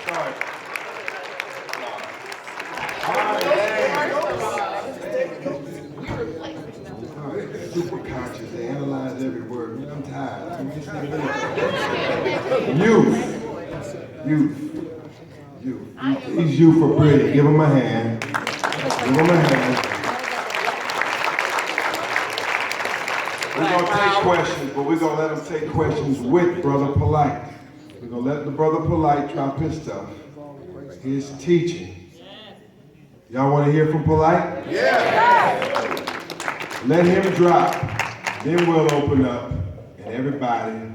start. Super conscious, they analyze every word. Man, I'm tired. I mean, youth. He's you for pretty. Give him a hand. We're going to take questions, but we're going to let him take questions with Brother Polight. We're going to let the Brother Polight drop his stuff, his teaching. Y'all want to hear from Polight? Yeah. Let him drop, then we'll open up, and everybody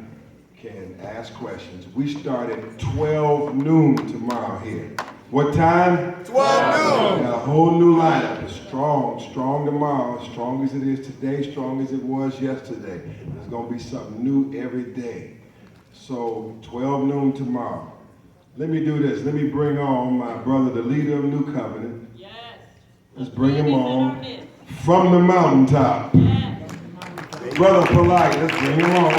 can ask questions. We start at 12 noon tomorrow here. What time? 12 noon. We got a whole new lineup. It's strong tomorrow, as strong as it is today, strong as it was yesterday. There's going to be something new every day. So 12 noon tomorrow. Let me do this. Let me bring on my brother, the leader of New Covenant. Yes. Let's bring him on from the mountaintop. Yes. Brother Polight, let's bring him on.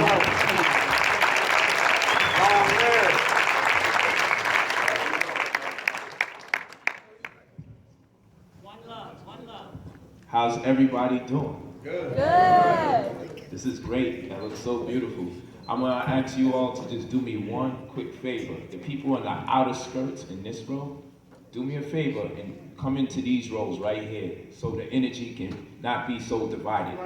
One love. How's everybody doing? Good. This is great. That looks so beautiful. I'm going to ask you all to just do me one quick favor. The people in the outer skirts in this row, do me a favor and come into these rows right here so the energy can not be so divided.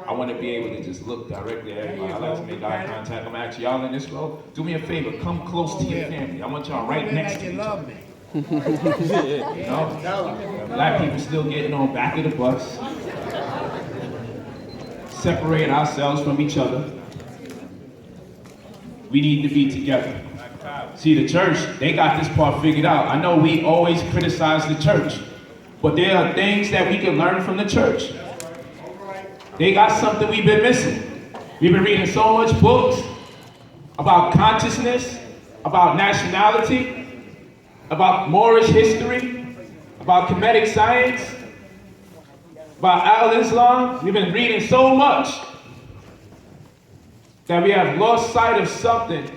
I want to be able to just look directly at everybody. I like to make eye contact. I'm going to ask y'all in this row, do me a favor, come close to your family. I want y'all right next to each other. You know? Black people still getting on back of the bus. Separate ourselves from each other. We need to be together. See, the church, they got this part figured out. I know we always criticize the church, but there are things that we can learn from the church. They got something we've been missing. We've been reading so much books about consciousness, about nationality, about Moorish history, about Kemetic science, about Al-Islam. We've been reading so much that we have lost sight of something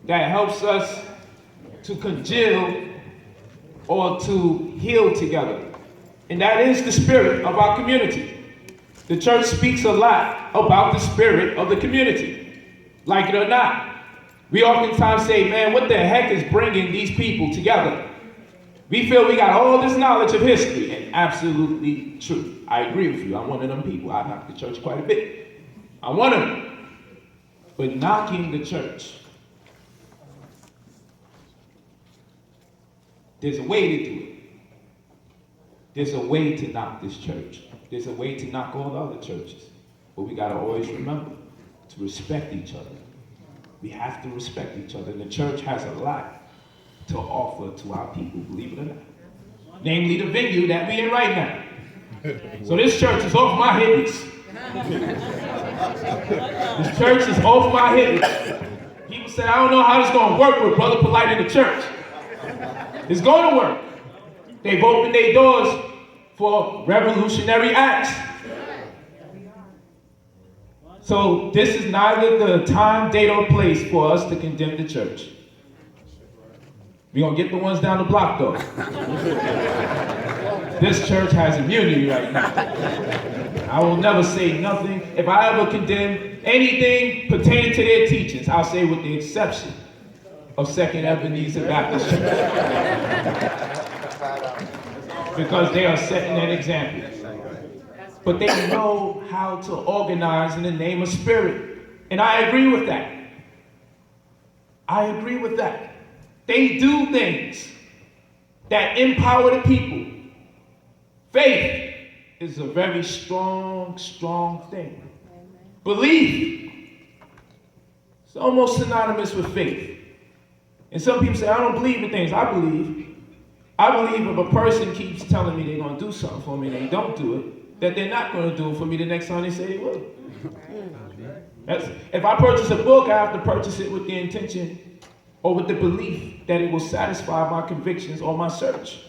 that helps us to congeal or to heal together. And that is the spirit of our community. The church speaks a lot about the spirit of the community. Like it or not. We oftentimes say, man, what the heck is bringing these people together? We feel we got all this knowledge of history, and absolutely true. I agree with you. I'm one of them people. I knock the church quite a bit. I'm one of them. But knocking the church, there's a way to do it. There's a way to knock this church. There's a way to knock all the other churches. But we gotta always remember to respect each other. We have to respect each other. And the church has a lot to offer to our people, believe it or not. Namely the venue that we in right now. So this church is off my hit list. This church is off my hit list. People say, I don't know how this is gonna work with Brother Polight in the church. It's gonna work. They've opened their doors for revolutionary acts. So this is neither the time, date, or place for us to condemn the church. We're gonna get the ones down the block though. This church has immunity right now. I will never say nothing. If I ever condemn anything pertaining to their teachings, I'll say with the exception of Second Ebenezer Baptist Church. Because they are setting an example. But they know how to organize in the name of spirit. And I agree with that. I agree with that. They do things that empower the people. Faith is a very strong thing. Belief is almost synonymous with faith. And some people say, I don't believe in things. I believe if a person keeps telling me they're going to do something for me and they don't do it, that they're not going to do it for me the next time they say they will. If I purchase a book, I have to purchase it with the intention or with the belief that it will satisfy my convictions or my search.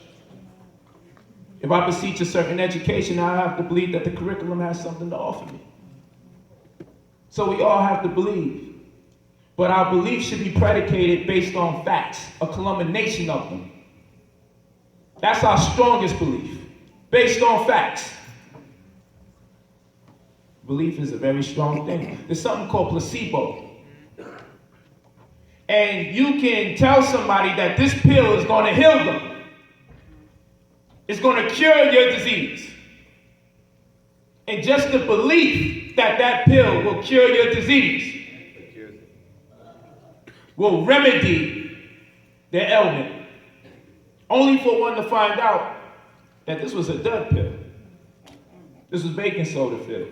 If I beseech a certain education, I have to believe that the curriculum has something to offer me. So we all have to believe. But our beliefs should be predicated based on facts, a culmination of them. That's our strongest belief, based on facts. Belief is a very strong thing. There's something called placebo. And you can tell somebody that this pill is going to heal them. It's going to cure your disease. And just the belief that that pill will cure your disease will remedy their ailment. Only for one to find out that this was a dud pill. This was baking soda filled.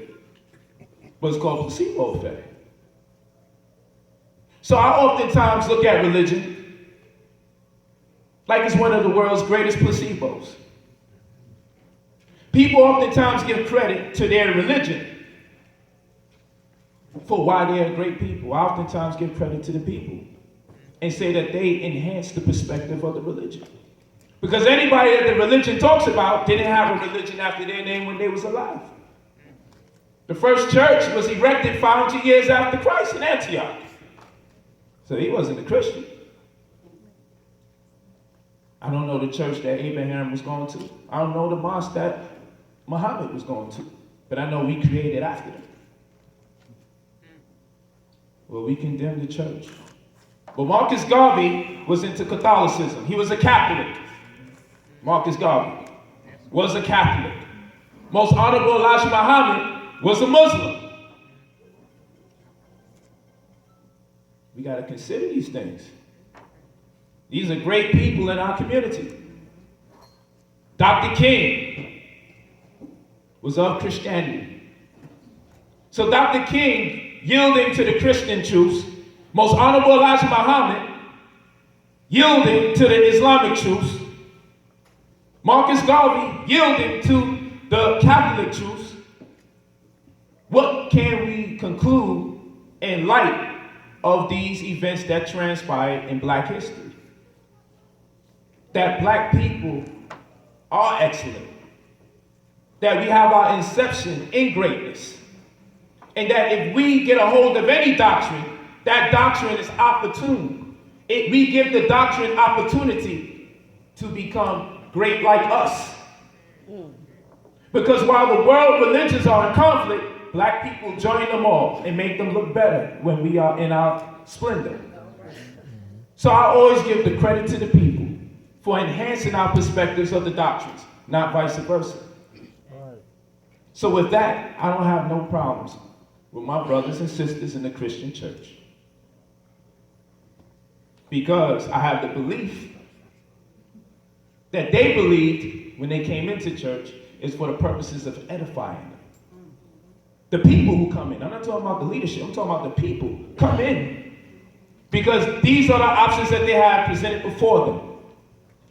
But it's called placebo effect. So I oftentimes look at religion like it's one of the world's greatest placebos. People oftentimes give credit to their religion for why they are great people. I oftentimes give credit to the people and say that they enhance the perspective of the religion. Because anybody that the religion talks about didn't have a religion after their name when they was alive. The first church was erected 500 years after Christ in Antioch. So he wasn't a Christian. I don't know the church that Abraham was going to. I don't know the mosque that Muhammad was going to. But I know we created after them. Well, we condemn the church. But Marcus Garvey was into Catholicism. He was a Catholic. Marcus Garvey was a Catholic. Most Honorable Elijah Muhammad was a Muslim. We got to consider these things. These are great people in our community. Dr. King was of Christianity. So Dr. King, yielding to the Christian truths, Most Honorable Elijah Muhammad, yielding to the Islamic truths, Marcus Garvey, yielding to the Catholic truths. What can we conclude in light of these events that transpired in Black history? That Black people are excellent. That we have our inception in greatness. And that if we get a hold of any doctrine, that doctrine is opportune. We give the doctrine opportunity to become great like us. Because while the world religions are in conflict, Black people join them all and make them look better when we are in our splendor. So I always give the credit to the people for enhancing our perspectives of the doctrines, not vice versa. So with that, I don't have no problems with my brothers and sisters in the Christian church. Because I have the belief that they believed when they came into church is for the purposes of edifying them. The people who come in, I'm not talking about the leadership, I'm talking about the people, come in. Because these are the options that they have presented before them.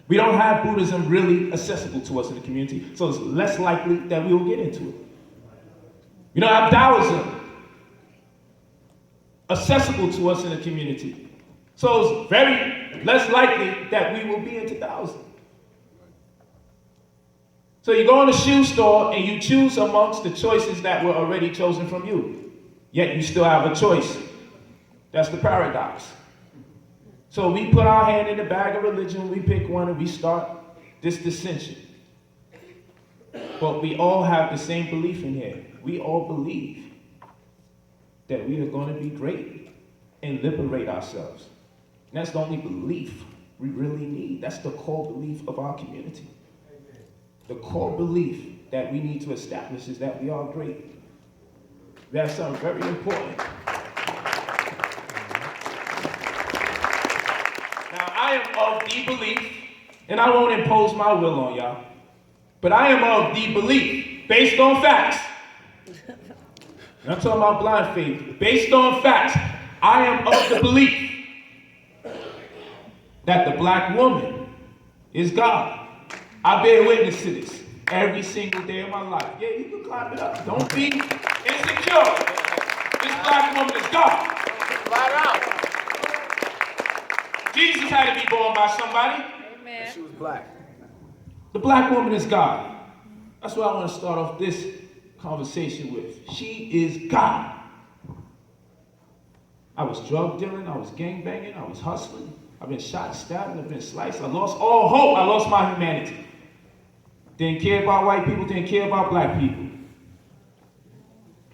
We don't have Buddhism really accessible to us in the community, so it's less likely that we will get into it. We don't have Taoism accessible to us in the community, so it's very less likely that we will be into Taoism. So you go in a shoe store and you choose amongst the choices that were already chosen from you. Yet you still have a choice. That's the paradox. So we put our hand in the bag of religion, we pick one, and we start this dissension. But we all have the same belief in here. We all believe that we are going to be great and liberate ourselves. And that's the only belief we really need. That's the core belief of our community. The core belief that we need to establish is that we are great. That's something very important. Now, I am of the belief, and I won't impose my will on y'all, but I am of the belief, based on facts. And I'm talking about blind faith. Based on facts, I am of the belief that the Black woman is God. I bear witness to this every single day of my life. Yeah, you can climb it up. Don't be insecure. This Black woman is God. Flat out. Jesus had to be born by somebody. Amen. She was Black. The Black woman is God. That's what I want to start off this conversation with. She is God. I was drug dealing, I was gang banging, I was hustling. I've been shot, stabbed, I've been sliced. I lost all hope. I lost my humanity. Didn't care about white people, didn't care about black people.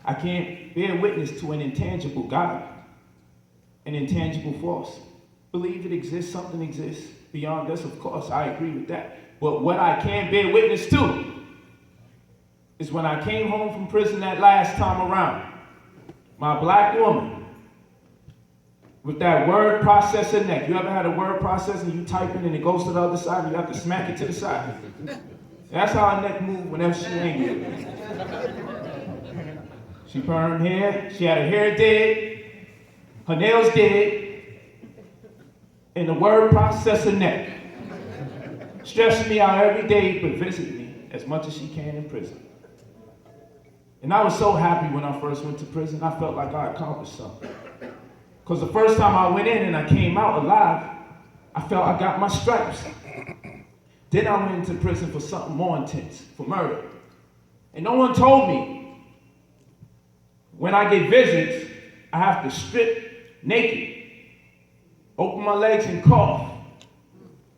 I can't bear witness to an intangible God, an intangible force. Believe it exists, something exists beyond us, of course, I agree with that. But what I can bear witness to is when I came home from prison that last time around, my black woman, with that word processor neck. You ever had a word processor and you type in and it goes to the other side and you have to smack it to the side? That's how her neck moved whenever she angry. She permed hair, she had her hair did, her nails did, and the word processor neck. Stressing me out every day, but visiting me as much as she can in prison. And I was so happy when I first went to prison, I felt like I accomplished something. Because the first time I went in and I came out alive, I felt I got my stripes. Then I went into prison for something more intense, for murder. And no one told me, when I get visits, I have to strip naked, open my legs and cough,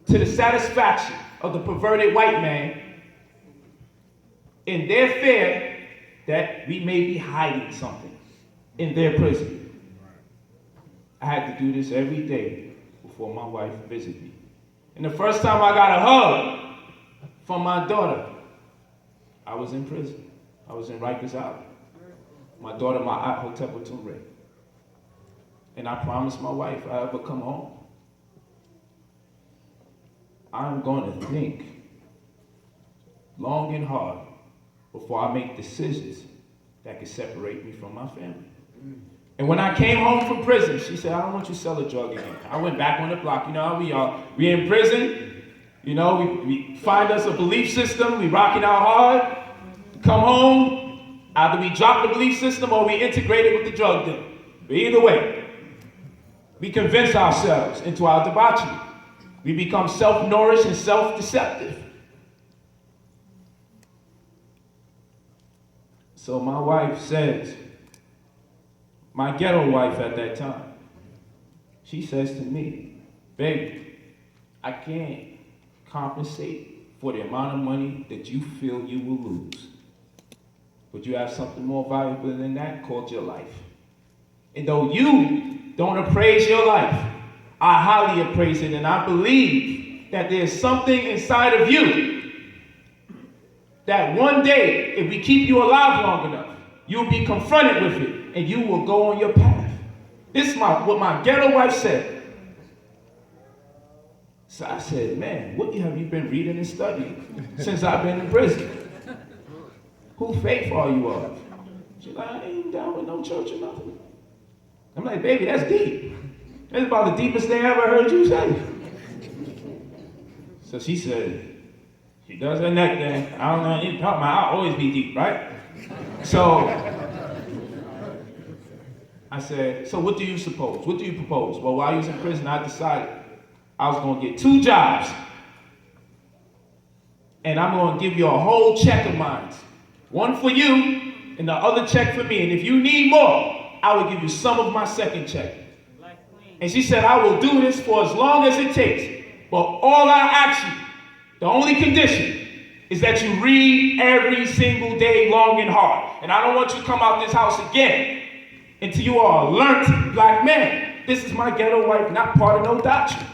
to the satisfaction of the perverted white man in their fear that we may be hiding something in their prison. I had to do this every day before my wife visited me. And the first time I got a hug from my daughter, I was in prison. I was in Rikers Island. My daughter, my aunt, Hotel Batumre. And I promised my wife, if I ever come home, I'm going to think long and hard before I make decisions that could separate me from my family. And when I came home from prison, she said, I don't want you to sell a drug again. I went back on the block. You know how we are. We in prison. You know, we find us a belief system. We rocking out hard. Come home. Either we drop the belief system or we integrate it with the drug deal. But either way, we convince ourselves into our debauchery. We become self-nourished and self-deceptive. So my wife says, my ghetto wife at that time, she says to me, baby, I can't compensate for the amount of money that you feel you will lose. But you have something more valuable than that called your life. And though you don't appraise your life, I highly appraise it, and I believe that there's something inside of you that one day, if we keep you alive long enough, you'll be confronted with it, and you will go on your path. This is what my ghetto wife said. So I said, man, what have you been reading and studying since I've been in prison? Who faith are you of? She's like, I ain't down with no church or nothing. I'm like, baby, that's deep. That's about the deepest thing I ever heard you say. So she said, she does her neck thing. I don't know, you talk about, I'll always be deep, right? So I said, so what do you suppose? What do you propose? Well, while I was in prison, I decided I was going to get 2 jobs. And I'm going to give you a whole check of mine. One for you, and the other check for me. And if you need more, I will give you some of my second check. And she said, I will do this for as long as it takes. But all I ask you, the only condition is that you read every single day long and hard. And I don't want you to come out this house again until you are a learned black man. This is my ghetto wife, not part of no doctrine.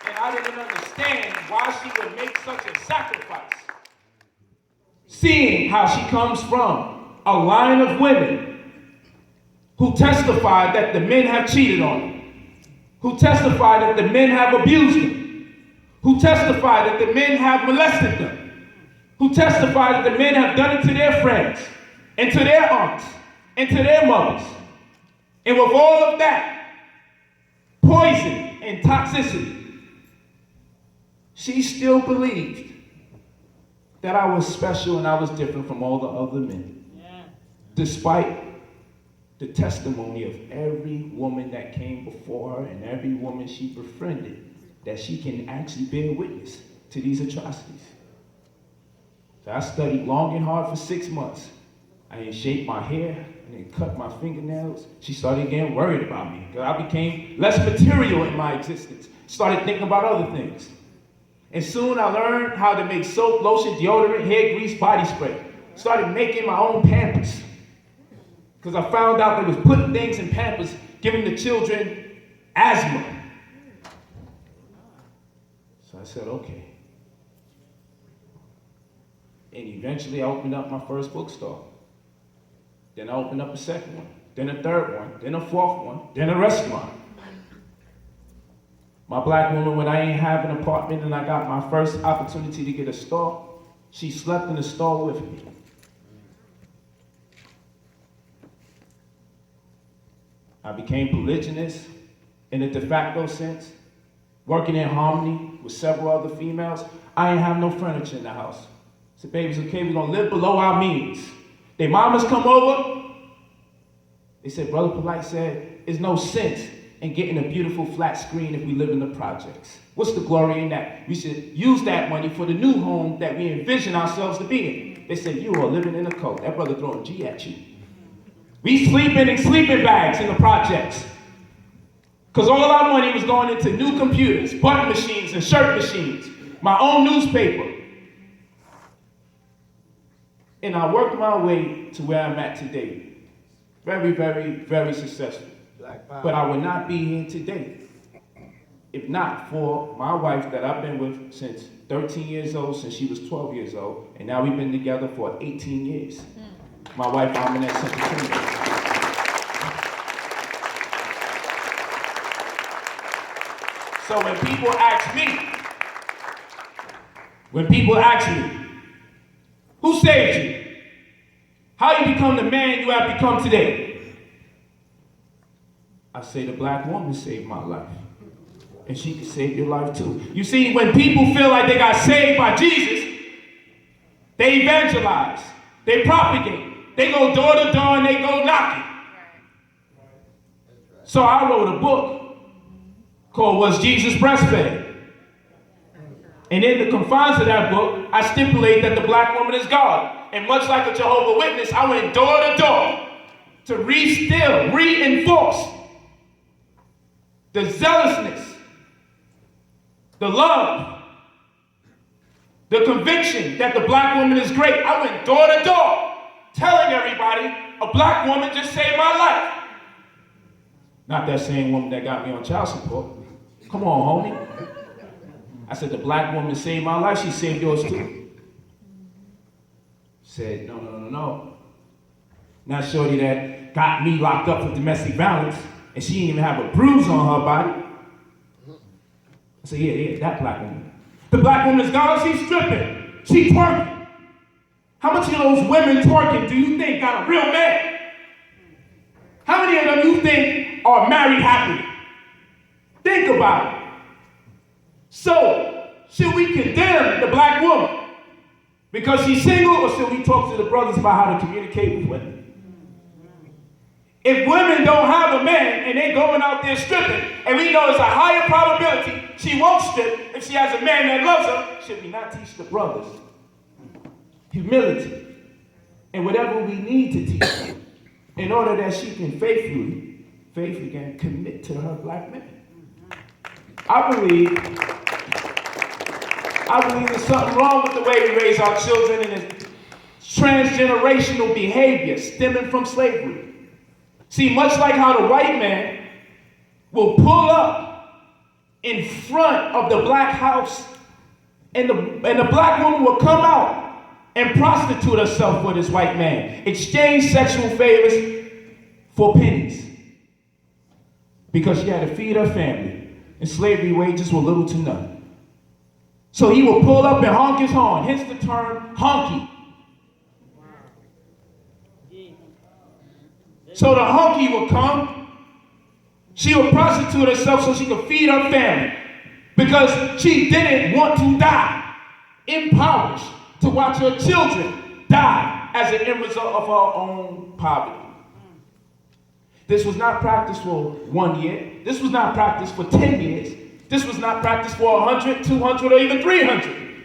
And I didn't understand why she would make such a sacrifice. Seeing how she comes from a line of women who testify that the men have cheated on them, who testify that the men have abused them, who testify that the men have molested them, who testify that the men have done it to their friends, and to their aunts, and to their mothers. And with all of that poison and toxicity, she still believed that I was special and I was different from all the other men. Yeah. Despite the testimony of every woman that came before her and every woman she befriended, that she can actually bear witness to these atrocities. So I studied long and hard for 6 months. I didn't shape my hair, I didn't cut my fingernails. She started getting worried about me because I became less material in my existence. Started thinking about other things. And soon I learned how to make soap, lotion, deodorant, hair grease, body spray. Started making my own Pampers. Because I found out they was putting things in Pampers, giving the children asthma. So I said, okay. And eventually I opened up my first bookstore. Then I opened up a second one, then a third one, then a fourth one, then a restaurant. My black woman, when I ain't have an apartment and I got my first opportunity to get a store, she slept in the store with me. I became polygynous in a de facto sense, working in harmony with several other females. I ain't have no furniture in the house. I said, baby, it's okay, we're gonna live below our means. Their mamas come over. They said, Brother Polight said, there's no sense in getting a beautiful flat screen if we live in the projects. What's the glory in that? We should use that money for the new home that we envision ourselves to be in. They said, you are living in a cult. That brother throwing G at you. We sleeping in sleeping bags in the projects. Because all our money was going into new computers, button machines, and shirt machines. My own newspaper. And I worked my way to where I'm at today. Very, very, very successful. But I would not be here today if not for my wife that I've been with since 13 years old, since she was 12 years old, and now we've been together for 18 years. My wife, Ebenezer, Central Kingdom. So when people ask me, who saved you? How you become the man you have become today? I say the black woman saved my life. And she can save your life too. You see, when people feel like they got saved by Jesus, they evangelize, they propagate, they go door to door and they go knocking. So I wrote a book called Was Jesus Breastfed? And in the confines of that book, I stipulate that the black woman is God. And much like a Jehovah's Witness, I went door to door to reinforce the zealousness, the love, the conviction that the black woman is great. I went door to door telling everybody a black woman just saved my life. Not that same woman that got me on child support. Come on, homie. I said, the black woman saved my life, she saved yours too. Said, no. Not shorty that got me locked up for domestic violence, and she didn't even have a bruise on her body. I said, yeah, that black woman. The black woman is gone, she's stripping, she's twerking. How much of those women twerking do you think got a real man? How many of them you think are married happily? Think about it. So, should we condemn the black woman because she's single, or should we talk to the brothers about how to communicate with women? If women don't have a man and they going out there stripping, and we know it's a higher probability she won't strip if she has a man that loves her, should we not teach the brothers humility and whatever we need to teach her in order that she can faithfully can commit to her black man? I believe there's something wrong with the way we raise our children and it's transgenerational behavior stemming from slavery. See, much like how the white man will pull up in front of the black house and the black woman will come out and prostitute herself with this white man, exchange sexual favors for pennies because she had to feed her family and slavery wages were little to none. So he will pull up and honk his horn, hence the term honky. So the honky will come, she will prostitute herself so she could feed her family because she didn't want to die, impoverished, to watch her children die as an end result of her own poverty. This was not practiced for 1 year. This was not practiced for 10 years. This was not practiced for 100, 200, or even 300.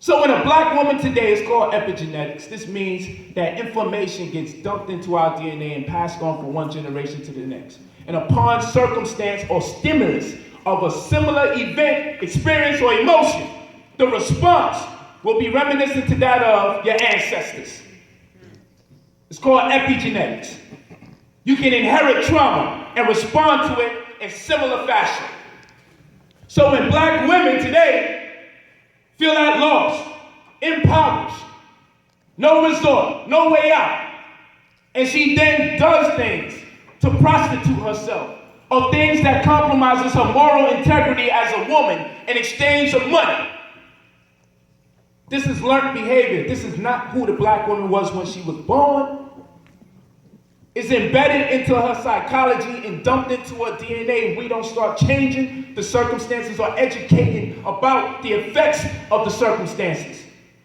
So when a black woman today is called epigenetics, this means that information gets dumped into our DNA and passed on from one generation to the next. And upon circumstance or stimulus of a similar event, experience, or emotion, the response will be reminiscent to that of your ancestors. It's called epigenetics. You can inherit trauma and respond to it in similar fashion. So when black women today feel at loss, impoverished, no resort, no way out, and she then does things to prostitute herself, or things that compromises her moral integrity as a woman in exchange of money. This is learned behavior. This is not who the black woman was when she was born. It's embedded into her psychology and dumped into her DNA. If we don't start changing the circumstances or educating about the effects of the circumstances,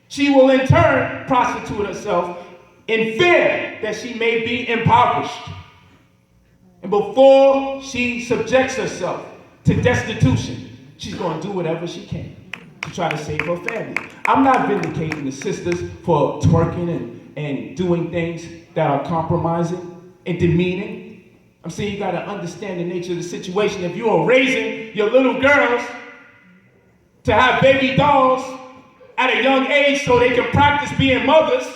she will in turn prostitute herself in fear that she may be impoverished. And before she subjects herself to destitution, she's going to do whatever she can to try to save her family. I'm not vindicating the sisters for twerking and doing things that are compromising and demeaning. I'm saying you got to understand the nature of the situation. If you are raising your little girls to have baby dolls at a young age so they can practice being mothers,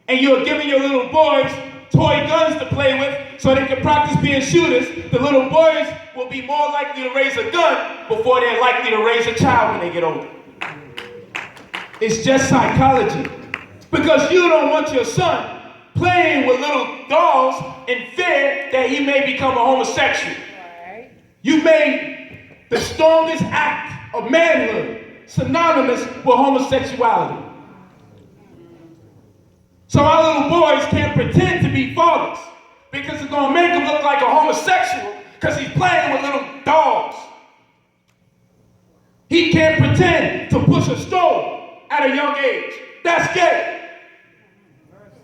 and you're giving your little boys toy guns to play with so they can practice being shooters, the little boys will be more likely to raise a gun before they're likely to raise a child when they get older. It's just psychology. Because you don't want your son playing with little dolls in fear that he may become a homosexual. You made the strongest act of manhood synonymous with homosexuality. So our little boys can't pretend to be fathers because it's going to make them look like a homosexual because he's playing with little dolls. He can't pretend to push a stove at a young age. That's gay.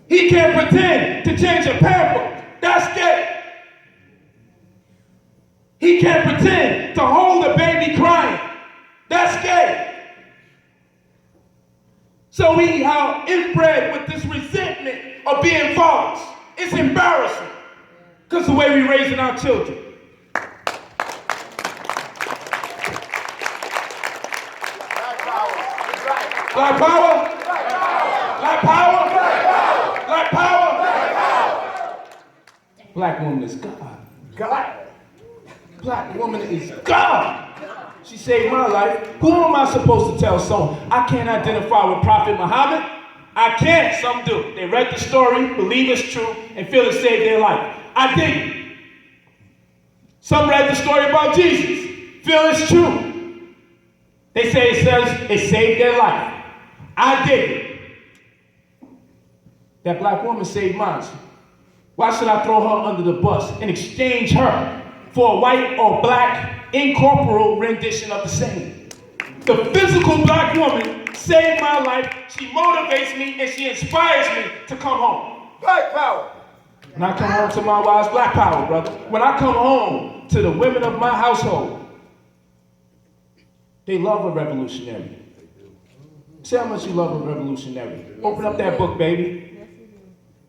He can't pretend to change a pamper. That's gay. He can't pretend to hold a baby crying. That's gay. So we are inbred with this resentment of being fathers. It's embarrassing because the way we're raising our children. Black power? Black power? Black power? Black woman is God. God. Black woman is God. She saved my life. Who am I supposed to tell someone? I can't identify with Prophet Muhammad. I can't. Some do. They read the story, believe it's true, and feel it saved their life. I didn't. Some read the story about Jesus, feel it's true. They say it says it saved their life. I didn't. That black woman saved mine. Why should I throw her under the bus and exchange her for a white or black incorporeal rendition of the same? The physical black woman saved my life. She motivates me and she inspires me to come home. Black power. When I come home to my wives, black power, brother. When I come home to the women of my household, they love a revolutionary. Say how much you love a revolutionary. Open up that book, baby.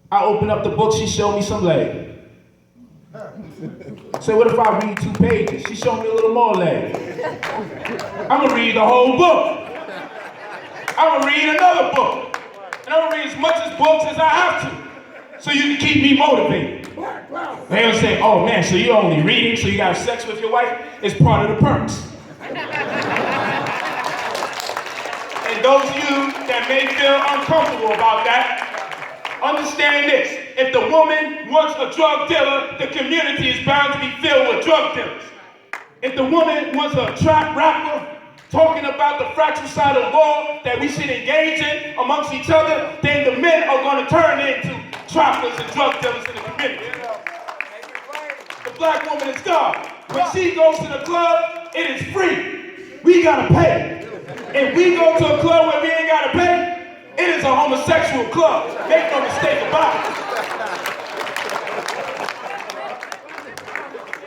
I open up the book, she showed me some leg. So what if I read 2 pages? She showed me a little more leg. I'm gonna read the whole book. I'm gonna read another book. And I'm gonna read as much as books as I have to, so you can keep me motivated. They don't say, oh man, so you're only reading, so you got sex with your wife? It's part of the perks. And those of you that may feel uncomfortable about that, understand this. If the woman wants a drug dealer, the community is bound to be filled with drug dealers. If the woman wants a trap rapper talking about the fratricidal law that we should engage in amongst each other, then the men are going to turn into trappers and drug dealers in the community. The black woman is God. When she goes to the club, it is free. We got to pay. If we go to a club where we ain't got to pay, it is a homosexual club. Make no mistake about it.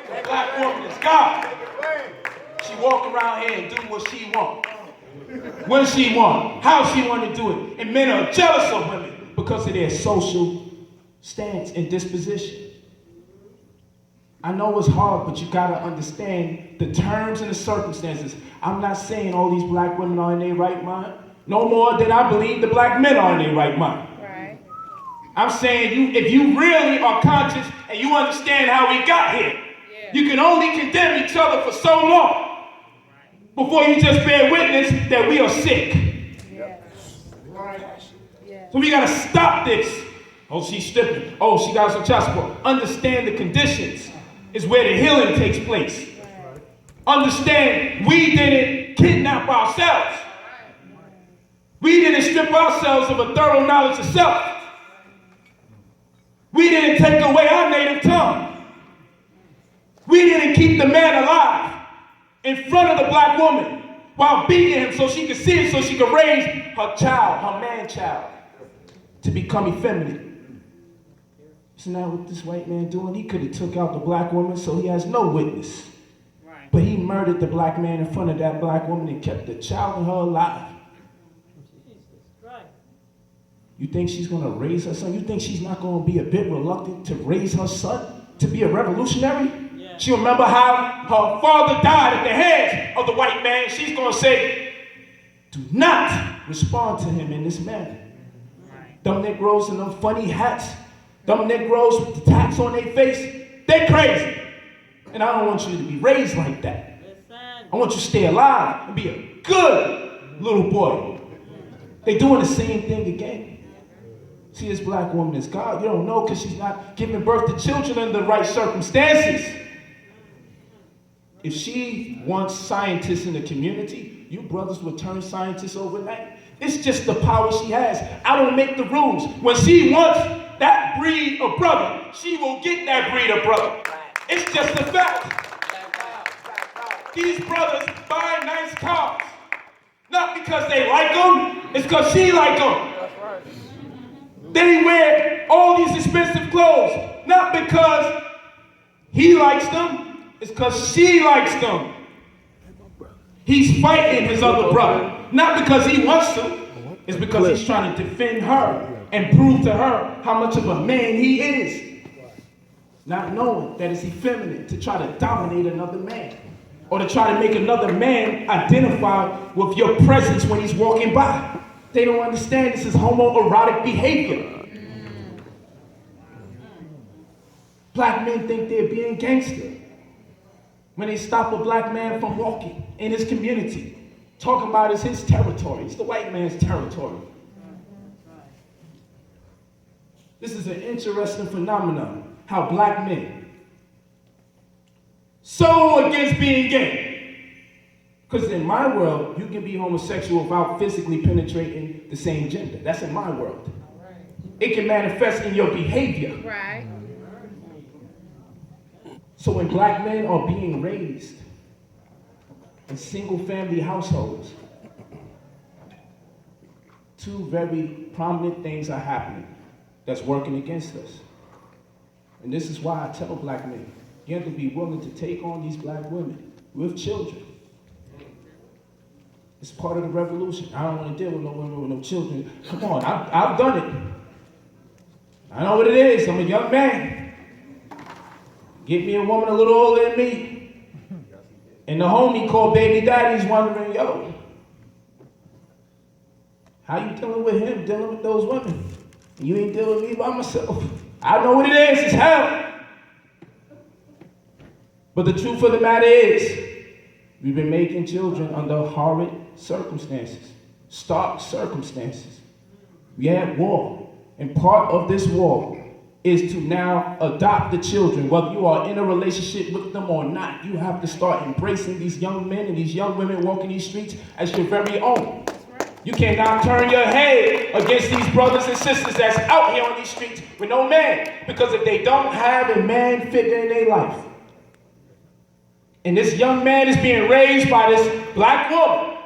That black woman is God. She walk around here and do what she wants. when she want, how she want to do it. And men are jealous of women because of their social stance and disposition. I know it's hard, but you gotta understand the terms and the circumstances. I'm not saying all these black women are in their right mind, no more than I believe the black men are in their right mind. Right. I'm saying if you really are conscious and you understand how we got here, you can only condemn each other for so long before you just bear witness that we are sick. So we gotta stop this. Oh, she's stripping. Oh, she got some child support. Understand the conditions is where the healing takes place. Understand we didn't kidnap ourselves. We didn't strip ourselves of a thorough knowledge of self. We didn't take away our native tongue. We didn't keep the man alive in front of the black woman while beating him so she could see it, so she could raise her child, her man-child, to become effeminate. Isn't that what this white man doing? He could have took out the black woman so he has no witness. Right. But he murdered the black man in front of that black woman and kept the child and her alive. Jesus Christ. You think she's going to raise her son? You think she's not going to be a bit reluctant to raise her son to be a revolutionary? Yeah. She remember how her father died at the hands of the white man. She's going to say, do not respond to him in this manner. Right. Them Negroes in them funny hats, them Negroes with the tats on their face, they crazy. And I don't want you to be raised like that. Listen. I want you to stay alive and be a good little boy. They doing the same thing again. See, this black woman is God. You don't know because she's not giving birth to children under the right circumstances. If she wants scientists in the community, you brothers would turn scientists overnight. It's just the power she has. I don't make the rules. When she wants that breed of brother, she will get that breed of brother. It's just a fact. These brothers buy nice cars. Not because they like them, it's because she like them. They wear all these expensive clothes, not because he likes them, it's because she likes them. He's fighting his other brother, not because he wants to, it's because he's trying to defend her and prove to her how much of a man he is. Not knowing that it's effeminate to try to dominate another man or to try to make another man identify with your presence when he's walking by. They don't understand this is homoerotic behavior. Black men think they're being gangster when they stop a black man from walking in his community, talking about it's his territory. It's the white man's territory. This is an interesting phenomenon. How black men so against being gay. Because in my world, you can be homosexual without physically penetrating the same gender. That's in my world. It can manifest in your behavior. Right. So when black men are being raised in single family households, two very prominent things are happening that's working against us. And this is why I tell black men, you have to be willing to take on these black women with children. It's part of the revolution. I don't want to deal with no women with no children. Come on, I've done it. I know what it is. I'm a young man. Get me a woman a little older than me. And the homie called baby daddy's wondering, yo, how you dealing with him, dealing with those women? You ain't dealing with me by myself. I know what it is, it's hell. But the truth of the matter is, we've been making children under horrid circumstances, stark circumstances. We had war, and part of this war is to now adopt the children. Whether you are in a relationship with them or not, you have to start embracing these young men and these young women walking these streets as your very own. You cannot turn your head against these brothers and sisters that's out here on these streets with no man. Because if they don't have a man figure in their life, and this young man is being raised by this black woman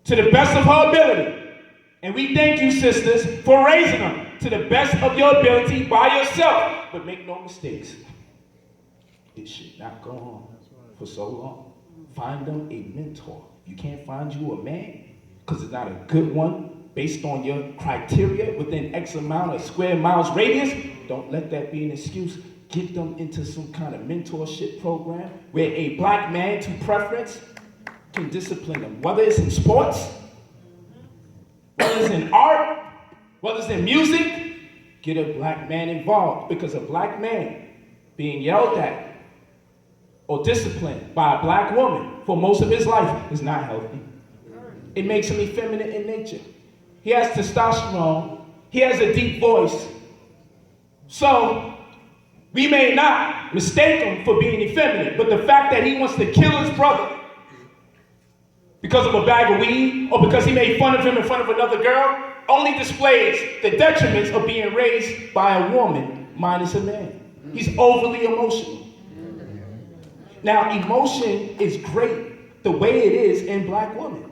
to the best of her ability, and we thank you, sisters, for raising them to the best of your ability by yourself. But make no mistakes, it should not go on for so long. Find them a mentor. You can't find you a man, because it's not a good one based on your criteria within X amount of square miles radius, don't let that be an excuse. Get them into some kind of mentorship program where a black man to preference can discipline them, whether it's in sports, whether it's in art, whether it's in music. Get a black man involved, because a black man being yelled at or disciplined by a black woman for most of his life is not healthy. It makes him effeminate in nature. He has testosterone. He has a deep voice. So we may not mistake him for being effeminate, but the fact that he wants to kill his brother because of a bag of weed or because he made fun of him in front of another girl only displays the detriments of being raised by a woman minus a man. He's overly emotional. Now, emotion is great the way it is in black women,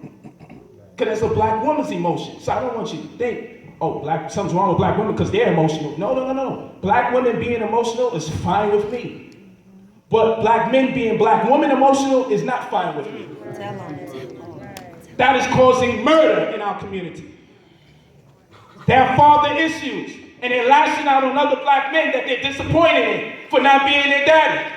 because it's a black woman's emotion. So I don't want you to think, oh, something's wrong with black women because they're emotional. No. Black women being emotional is fine with me. But black men being black woman emotional is not fine with me. That is causing murder in our community. They have father issues, and they're lashing out on other black men that they're disappointed in for not being their daddy.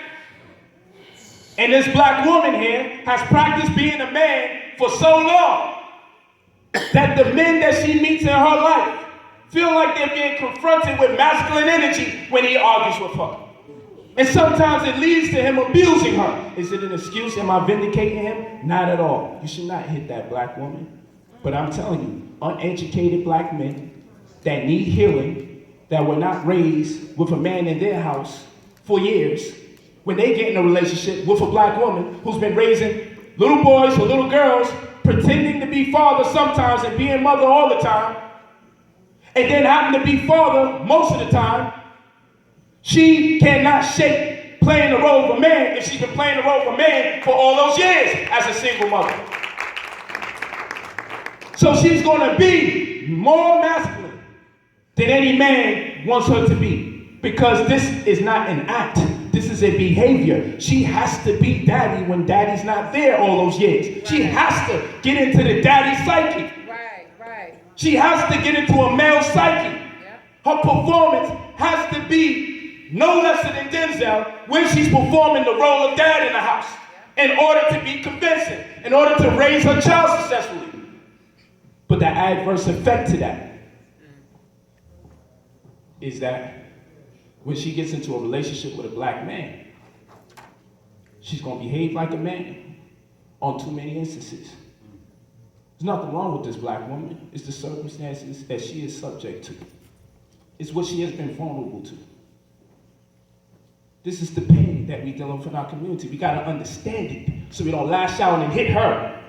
And this black woman here has practiced being a man for so long that the men that she meets in her life feel like they're being confronted with masculine energy when he argues with her. And sometimes it leads to him abusing her. Is it an excuse? Am I vindicating him? Not at all. You should not hit that black woman. But I'm telling you, uneducated black men that need healing, that were not raised with a man in their house for years, when they get in a relationship with a black woman who's been raising little boys or little girls, pretending to be father sometimes and being mother all the time, and then having to be father most of the time, she cannot shake playing the role of a man if she's been playing the role of a man for all those years as a single mother. So she's going to be more masculine than any man wants her to be, because this is not an act. This is a behavior. She has to be daddy when daddy's not there all those years. She has to get into the daddy psyche. Right. She has to get into a male psyche. Her performance has to be no lesser than Denzel when she's performing the role of dad in the house, in order to be convincing, in order to raise her child successfully. But the adverse effect to that is that when she gets into a relationship with a black man, she's going to behave like a man on too many instances. There's nothing wrong with this black woman. It's the circumstances that she is subject to. It's what she has been vulnerable to. This is the pain that we deal with in our community. We got to understand it so we don't lash out and hit her.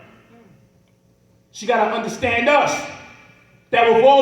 She got to understand us, that with all